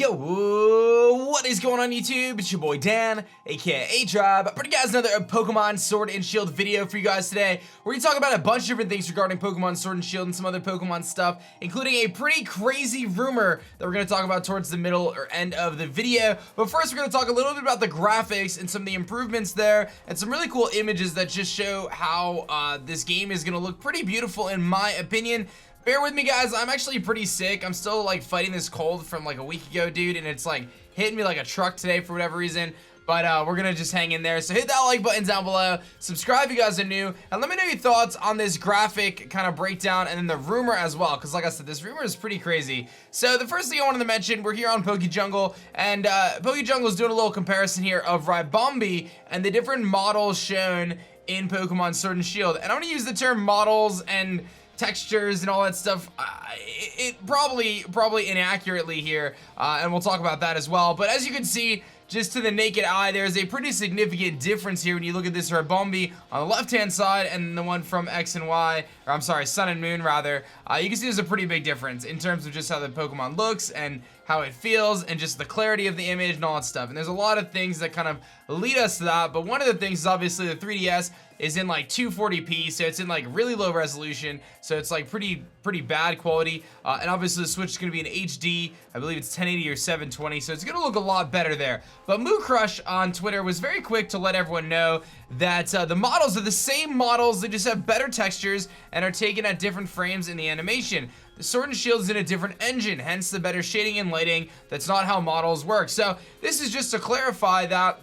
Yo, what is going on YouTube? It's your boy Dan, aka aDrive, bringing you guys another Pokemon Sword and Shield video for you guys today. We're gonna talk about a bunch of different things regarding Pokemon Sword and Shield and some other Pokemon stuff, including a pretty crazy rumor that we're gonna talk about towards the middle or end of the video. But first, we're gonna talk a little bit about the graphics and some of the improvements there, and some really cool images that just show how this game is gonna look pretty beautiful in my opinion. Bear with me, guys. I'm actually pretty sick. I'm still like fighting this cold from like a week ago, dude, and it's like hitting me like a truck today for whatever reason. But we're gonna just hang in there. So hit that like button down below, subscribe if you guys are new, and let me know your thoughts on this graphic kind of breakdown and then the rumor as well, because like I said, this rumor is pretty crazy. So the first thing I wanted to mention, we're here on PokeJungle, and PokeJungle is doing a little comparison here of Ribombee and the different models shown in Pokemon Sword and Shield. And I'm gonna use the term models and textures and all that stuff, it probably inaccurately here, and we'll talk about that as well. But as you can see, just to the naked eye, there's a pretty significant difference here when you look at this Ribombee on the left-hand side and the one from X and Y, or I'm sorry, Sun and Moon rather. You can see there's a pretty big difference in terms of just how the Pokemon looks and how it feels and just the clarity of the image and all that stuff. And there's a lot of things that kind of lead us to that, but one of the things is obviously the 3DS is in like 240p, so it's in like really low resolution, so it's like pretty bad quality, and obviously the Switch is going to be in HD. I believe it's 1080 or 720, so it's going to look a lot better there. But Moo Crush on Twitter was very quick to let everyone know that the models are the same models, they just have better textures and are taken at different frames in the animation. The Sword and Shield is in a different engine, hence the better shading and lighting. That's not how models work. So this is just to clarify that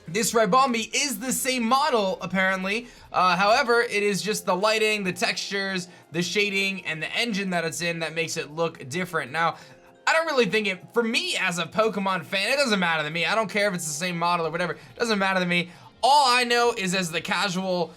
this Ribombee is the same model, apparently. However, it is just the lighting, the textures, the shading, and the engine that it's in that makes it look different. Now, I don't really think it, for me as a Pokemon fan, it doesn't matter to me. I don't care if it's the same model or whatever. It doesn't matter to me. All I know is, as the casual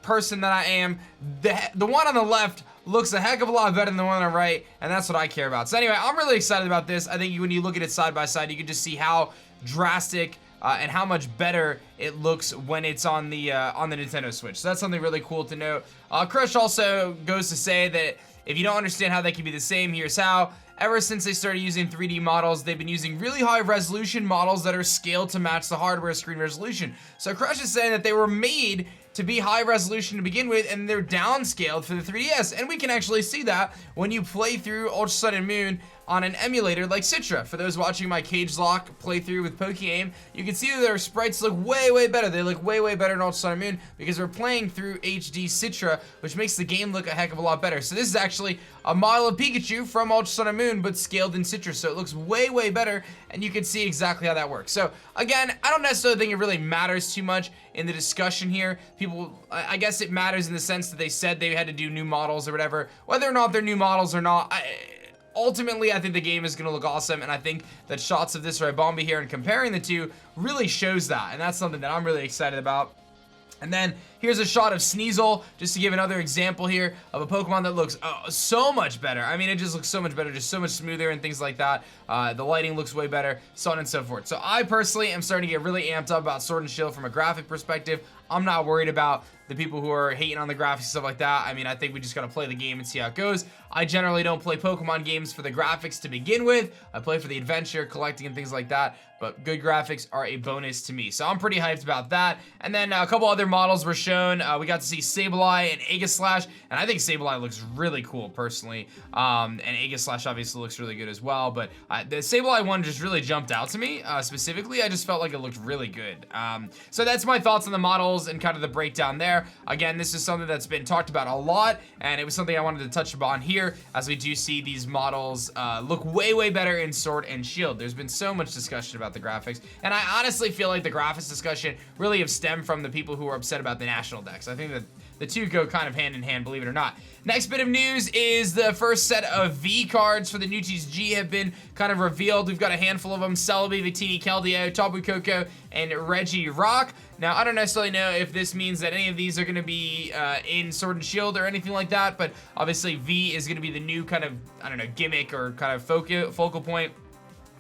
person that I am, the one on the left looks a heck of a lot better than the one on the right, and that's what I care about. So anyway, I'm really excited about this. I think when you look at it side by side, you can just see how drastic and how much better it looks when it's on the Nintendo Switch. So that's something really cool to note. Crush also goes to say that if you don't understand how they can be the same, here's how. Ever since they started using 3D models, they've been using really high resolution models that are scaled to match the hardware screen resolution. So Crush is saying that they were made to be high resolution to begin with, and they're downscaled for the 3DS. And we can actually see that when you play through Ultra Sun and Moon on an emulator like Citra. For those watching my GhostLocke playthrough with Pokeaim, you can see that their sprites look way better. They look way better in Ultra Sun and Moon because we're playing through HD Citra, which makes the game look a heck of a lot better. So this is actually a model of Pikachu from Ultra Sun and Moon, but scaled in Citra, so it looks way better, and you can see exactly how that works. So again, I don't necessarily think it really matters too much in the discussion here. People, I guess it matters in the sense that they said they had to do new models or whatever. Whether or not they're new models or not, ultimately, I think the game is going to look awesome, and I think that shots of this Ribombee here and comparing the two really shows that, and that's something that I'm really excited about. And then here's a shot of Sneasel, just to give another example here of a Pokemon that looks so much better. I mean, it just looks so much better, just so much smoother and things like that. The lighting looks way better, so on and so forth. So I personally am starting to get really amped up about Sword and Shield from a graphic perspective. I'm not worried about the people who are hating on the graphics and stuff like that. I mean, I think we just gotta play the game and see how it goes. I generally don't play Pokemon games for the graphics to begin with. I play for the adventure, collecting, and things like that, but good graphics are a bonus to me. So I'm pretty hyped about that. And then a couple other models were shown. We got to see Sableye and Aegislash, and I think Sableye looks really cool personally. And Aegislash obviously looks really good as well, but the Sableye one just really jumped out to me. Specifically, I just felt like it looked really good. So that's my thoughts on the models and kind of the breakdown there. Again, this is something that's been talked about a lot, and it was something I wanted to touch upon here, as we do see these models look way better in Sword and Shield. There's been so much discussion about the graphics, and I honestly feel like the graphics discussion really have stemmed from the people who are upset about the national decks. I think that the two go kind of hand in hand, believe it or not. Next bit of news is the first set of V cards for the new TCG have been kind of revealed. We've got a handful of them: Celebi, Victini, Keldeo, Tapu Koko, and Regirock. Now, I don't necessarily know if this means that any of these are going to be in Sword and Shield or anything like that, but obviously V is going to be the new kind of, I don't know, gimmick or kind of focal point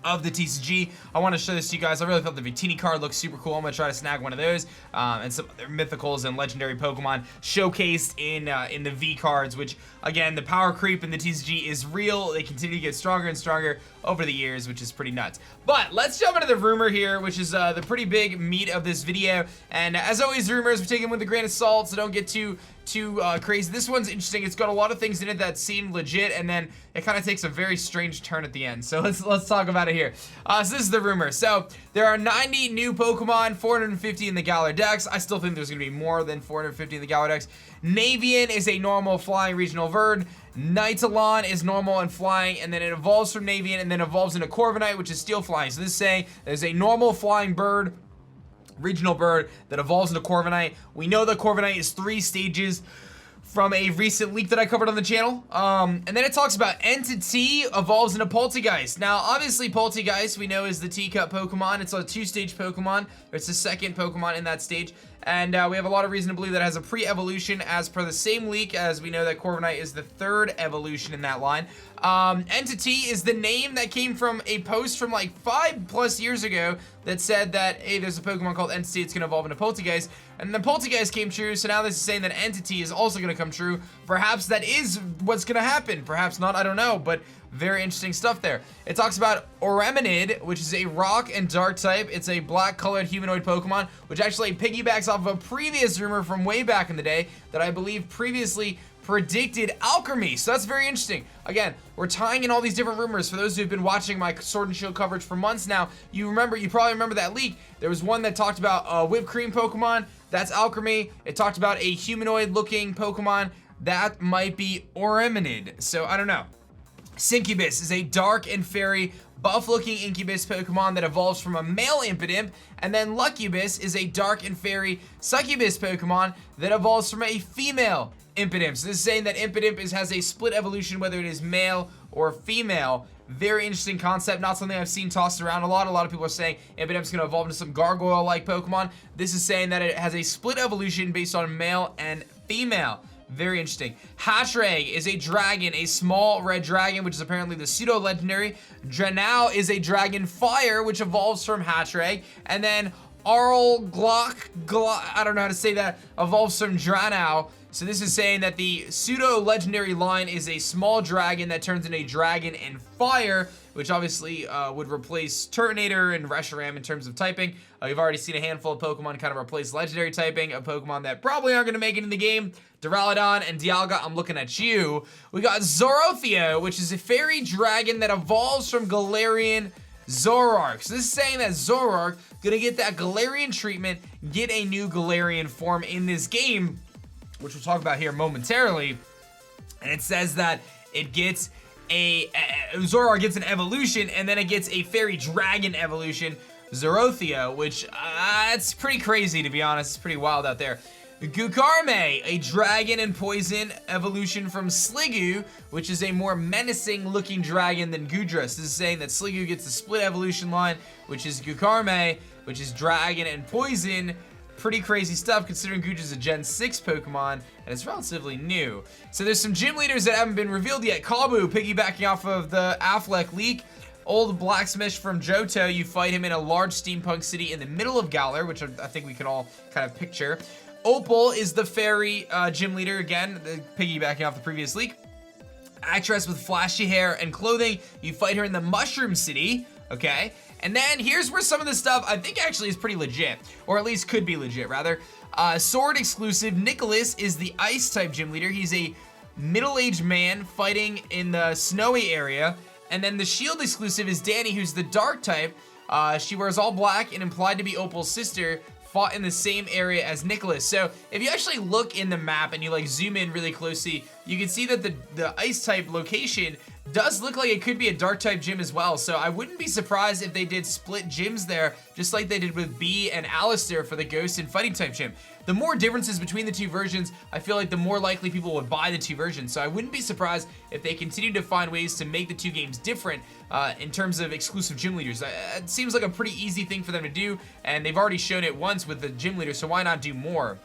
of the TCG. I want to show this to you guys. I really thought the Victini card looked super cool. I'm going to try to snag one of those, and some other mythicals and legendary Pokemon showcased in the V cards, which, again, the power creep in the TCG is real. They continue to get stronger and stronger over the years, which is pretty nuts. But let's jump into the rumor here, which is the pretty big meat of this video. And as always, rumors, we take them with a grain of salt, so don't get too crazy. This one's interesting. It's got a lot of things in it that seem legit, and then it kind of takes a very strange turn at the end. So let's talk about it here. So this is the rumor. So there are 90 new Pokemon, 450 in the Galar Dex. I still think there's going to be more than 450 in the Galar Dex. Navian is a normal flying regional bird. Nightalon is normal and flying, and then it evolves from Navian and then evolves into Corviknight, which is steel flying. So this is saying there's a normal flying bird, regional bird, that evolves into Corviknight. We know that Corviknight is 3 stages from a recent leak that I covered on the channel. And then it talks about Entity evolves into Polteageist. Now, obviously, Polteageist, we know, is the teacup Pokemon. It's a 2-stage Pokemon. It's the second Pokemon in that stage. And we have a lot of reason to believe that it has a pre-evolution, as per the same leak, as we know that Corviknight is the 3rd evolution in that line. Entity is the name that came from a post from like 5+ years ago that said that, hey, there's a Pokemon called Entity, it's going to evolve into Polteageist. And then Polteageist came true, so now this is saying that Entity is also going to come true. Perhaps that is what's going to happen. Perhaps not, I don't know, but very interesting stuff there. It talks about Oremenid, which is a rock and dark type. It's a black-colored humanoid Pokemon, which actually piggybacks off of a previous rumor from way back in the day that I believe previously predicted alchemy. So that's very interesting. Again, we're tying in all these different rumors. For those who've been watching my Sword and Shield coverage for months now, you probably remember that leak. There was one that talked about a whipped cream Pokemon. That's alchemy. It talked about a humanoid-looking Pokemon. That might be Oremenid. So I don't know. Syncubus is a dark and fairy buff-looking Incubus Pokemon that evolves from a male Impidimp, and then Lucubus is a dark and fairy Succubus Pokemon that evolves from a female Impidimp. So this is saying that Impidimp has a split evolution, whether it is male or female. Very interesting concept, not something I've seen tossed around a lot. A lot of people are saying Impidimp's going to evolve into some gargoyle-like Pokemon. This is saying that it has a split evolution based on male and female. Very interesting. Hatchrag is a dragon, a small red dragon, which is apparently the pseudo-legendary. Dranau is a dragon fire, which evolves from Hatchrag. And then GhostLocke, I don't know how to say that, evolves from Dranau. So this is saying that the pseudo-legendary line is a small dragon that turns into a dragon and fire, which obviously would replace Turtonator and Reshiram in terms of typing. We've already seen a handful of Pokemon kind of replace legendary typing, a Pokemon that probably aren't going to make it in the game. Duraludon and Dialga, I'm looking at you. We got Zorothea, which is a fairy dragon that evolves from Galarian Zoroark. So this is saying that Zoroark gonna get that Galarian treatment, get a new Galarian form in this game, which we'll talk about here momentarily. And it says that it gets Zoroark gets an evolution, and then it gets a fairy dragon evolution, Zorothea, which it's pretty crazy, to be honest. It's pretty wild out there. Gukarme, a dragon and poison evolution from Sliggoo, which is a more menacing looking dragon than Gudra. So this is saying that Sliggoo gets the split evolution line, which is Gukarme, which is dragon and poison. Pretty crazy stuff considering Gudra's a Gen 6 Pokemon and it's relatively new. So there's some gym leaders that haven't been revealed yet. Kabu, piggybacking off of the Affleck leak. Old Blacksmith from Johto, you fight him in a large steampunk city in the middle of Galar, which I think we can all kind of picture. Opal is the fairy gym leader, again, piggybacking off the previous leak. Actress with flashy hair and clothing, you fight her in the Mushroom City, okay? And then here's where some of this stuff I think actually is pretty legit, or at least could be legit, rather. Sword exclusive, Nicholas is the ice type gym leader. He's a middle-aged man fighting in the snowy area. And then the shield exclusive is Danny, who's the dark type. She wears all black and implied to be Opal's sister, fought in the same area as Nicholas. So if you actually look in the map and you like zoom in really closely, you can see that the ice type location does look like it could be a dark type gym as well. So I wouldn't be surprised if they did split gyms there, just like they did with Bee and Alistair for the ghost and fighting type gym. The more differences between the two versions, I feel like the more likely people would buy the two versions. So I wouldn't be surprised if they continue to find ways to make the two games different in terms of exclusive gym leaders. It seems like a pretty easy thing for them to do, and they've already shown it once with the gym leader, so why not do more?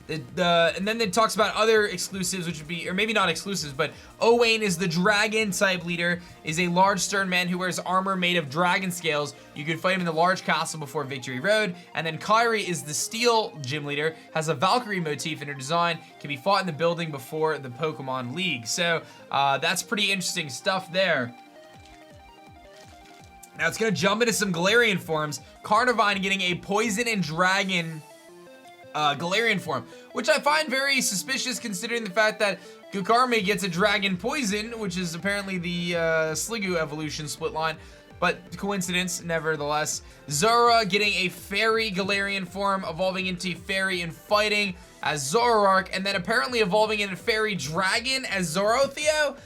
And then it talks about other exclusives, which would be, or maybe not exclusives, but Owain is the dragon type leader, is a large stern man who wears armor made of dragon scales. You can fight him in the large castle before Victory Road. And then Kairi is the steel gym leader, has a Valkyrie motif in her design, can be fought in the building before the Pokemon League. So that's pretty interesting stuff there. Now it's gonna jump into some Galarian forms. Carnivine getting a poison and dragon Galarian form, which I find very suspicious considering the fact that Gukarme gets a dragon poison, which is apparently the Sliggoo evolution split line, but coincidence nevertheless. Zora getting a fairy Galarian form, evolving into fairy and fighting as Zoroark, and then apparently evolving into fairy dragon as Zorotheo.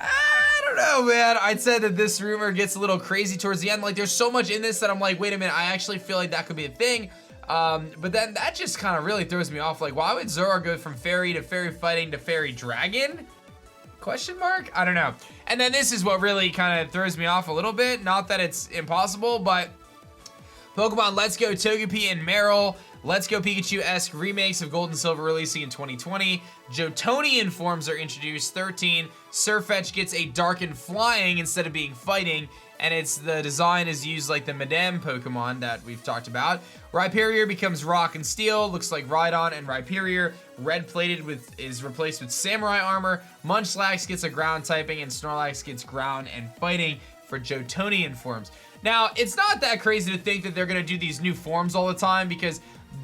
I don't know, man. I'd say that this rumor gets a little crazy towards the end. Like, there's so much in this that I'm like, wait a minute, I actually feel like that could be a thing. But then that just kind of really throws me off. Like, why would Zora go from fairy to fairy fighting to fairy dragon? Question mark? I don't know. And then this is what really kind of throws me off a little bit. Not that it's impossible, but Pokemon Let's Go Togepi and Meryl, Let's Go Pikachu-esque remakes of Gold and Silver releasing in 2020. Johtonian forms are introduced, 13. Sirfetch'd gets a darkened flying instead of being fighting, and the design is used like the Madame Pokemon that we've talked about. Rhyperior becomes Rock and Steel, looks like Rhydon and Rhyperior. Red plated is replaced with Samurai armor. Munchlax gets a ground typing, and Snorlax gets ground and fighting for Johtonian forms. Now, it's not that crazy to think that they're gonna do these new forms all the time because,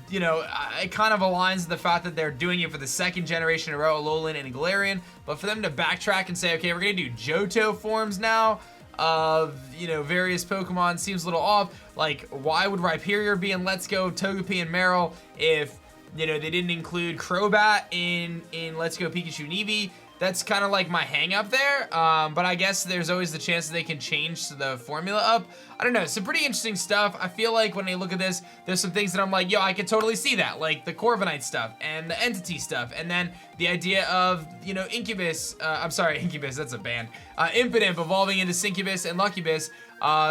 you know, it kind of aligns with the fact that they're doing it for the second generation in a row, Alolan and Galarian. But for them to backtrack and say, okay, we're gonna do Johto forms now of, you know, various Pokemon seems a little off. Like, why would Rhyperior be in Let's Go Togepi and Meryl if, you know, they didn't include Crobat in Let's Go Pikachu and Eevee? That's kind of like my hang up there, but I guess there's always the chance that they can change the formula up. I don't know, some pretty interesting stuff. I feel like when I look at this, there's some things that I'm like, yo, I could totally see that, like the Corviknight stuff and the Entity stuff, and then the idea of, you know, Incubus, Incubus, that's a band. Impidimp evolving into Syncubus and Luckybus,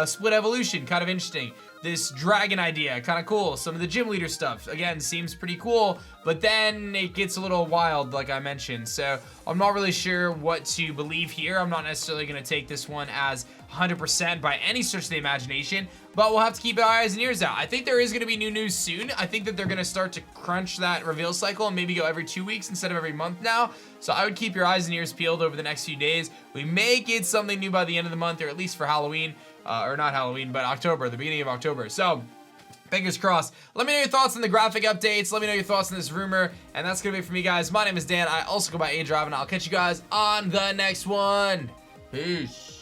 split evolution, kind of interesting. This dragon idea, kind of cool. Some of the gym leader stuff, again, seems pretty cool, but then it gets a little wild, like I mentioned. So I'm not really sure what to believe here. I'm not necessarily going to take this one as 100% by any stretch of the imagination, but we'll have to keep our eyes and ears out. I think there is going to be new news soon. I think that they're going to start to crunch that reveal cycle and maybe go every 2 weeks instead of every month now. So I would keep your eyes and ears peeled over the next few days. We may get something new by the end of the month, or at least for Halloween. Or not Halloween, but October, the beginning of October. So, fingers crossed. Let me know your thoughts on the graphic updates. Let me know your thoughts on this rumor. And that's going to be it for me, guys. My name is Dan. I also go by aDrive, and I'll catch you guys on the next one. Peace.